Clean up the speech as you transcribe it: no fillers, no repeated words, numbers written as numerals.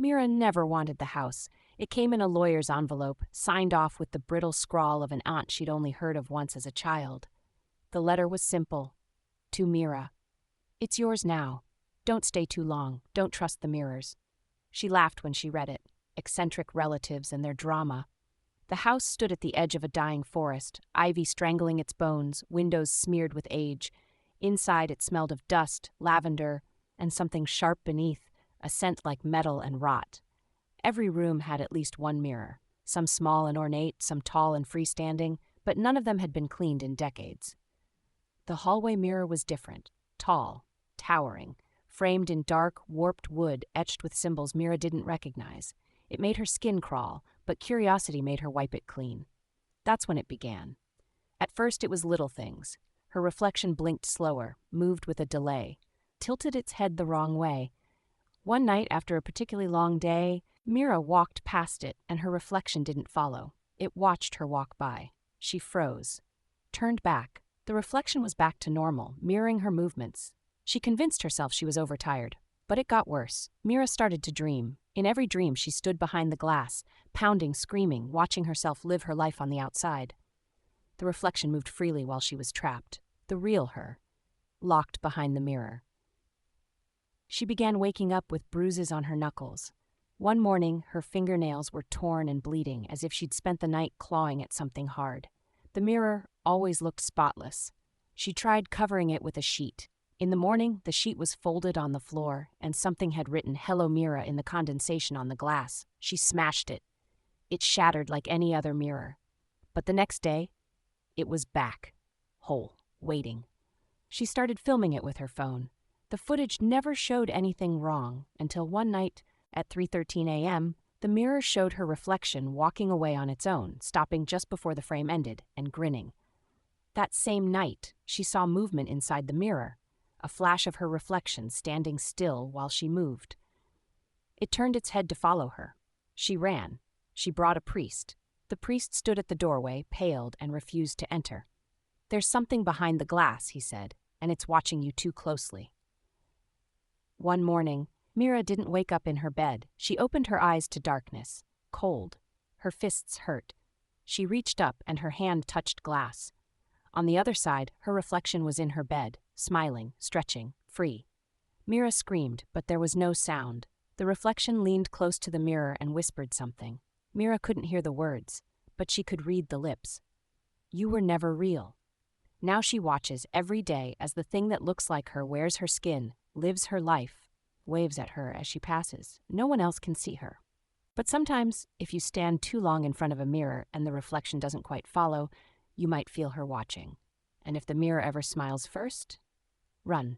Mira never wanted the house. It came in a lawyer's envelope, signed off with the brittle scrawl of an aunt she'd only heard of once as a child. The letter was simple. To Mira. It's yours now. Don't stay too long. Don't trust the mirrors. She laughed when she read it. Eccentric relatives and their drama. The house stood at the edge of a dying forest, ivy strangling its bones, windows smeared with age. Inside it smelled of dust, lavender, and something sharp beneath, a scent like metal and rot. Every room had at least one mirror, some small and ornate, some tall and freestanding, but none of them had been cleaned in decades. The hallway mirror was different, tall, towering, framed in dark, warped wood etched with symbols Mira didn't recognize. It made her skin crawl, but curiosity made her wipe it clean. That's when it began. At first it was little things. Her reflection blinked slower, moved with a delay, tilted its head the wrong way. One night, after a particularly long day, Mira walked past it, and her reflection didn't follow. It watched her walk by. She froze, turned back. The reflection was back to normal, mirroring her movements. She convinced herself she was overtired. But it got worse. Mira started to dream. In every dream, she stood behind the glass, pounding, screaming, watching herself live her life on the outside. The reflection moved freely while she was trapped. The real her, locked behind the mirror. She began waking up with bruises on her knuckles. One morning, her fingernails were torn and bleeding, as if she'd spent the night clawing at something hard. The mirror always looked spotless. She tried covering it with a sheet. In the morning, the sheet was folded on the floor, and something had written "Hello Mira" in the condensation on the glass. She smashed it. It shattered like any other mirror. But the next day, it was back, whole, waiting. She started filming it with her phone. The footage never showed anything wrong until one night, at 3:13 a.m., the mirror showed her reflection walking away on its own, stopping just before the frame ended, and grinning. That same night, she saw movement inside the mirror, a flash of her reflection standing still while she moved. It turned its head to follow her. She ran. She brought a priest. The priest stood at the doorway, paled, and refused to enter. "There's something behind the glass," he said, "and it's watching you too closely." One morning, Mira didn't wake up in her bed. She opened her eyes to darkness, cold. Her fists hurt. She reached up and her hand touched glass. On the other side, her reflection was in her bed, smiling, stretching, free. Mira screamed, but there was no sound. The reflection leaned close to the mirror and whispered something. Mira couldn't hear the words, but she could read the lips. "You were never real." Now she watches every day as the thing that looks like her wears her skin, lives her life, waves at her as she passes. No one else can see her. But sometimes, if you stand too long in front of a mirror and the reflection doesn't quite follow, you might feel her watching. And if the mirror ever smiles first, run.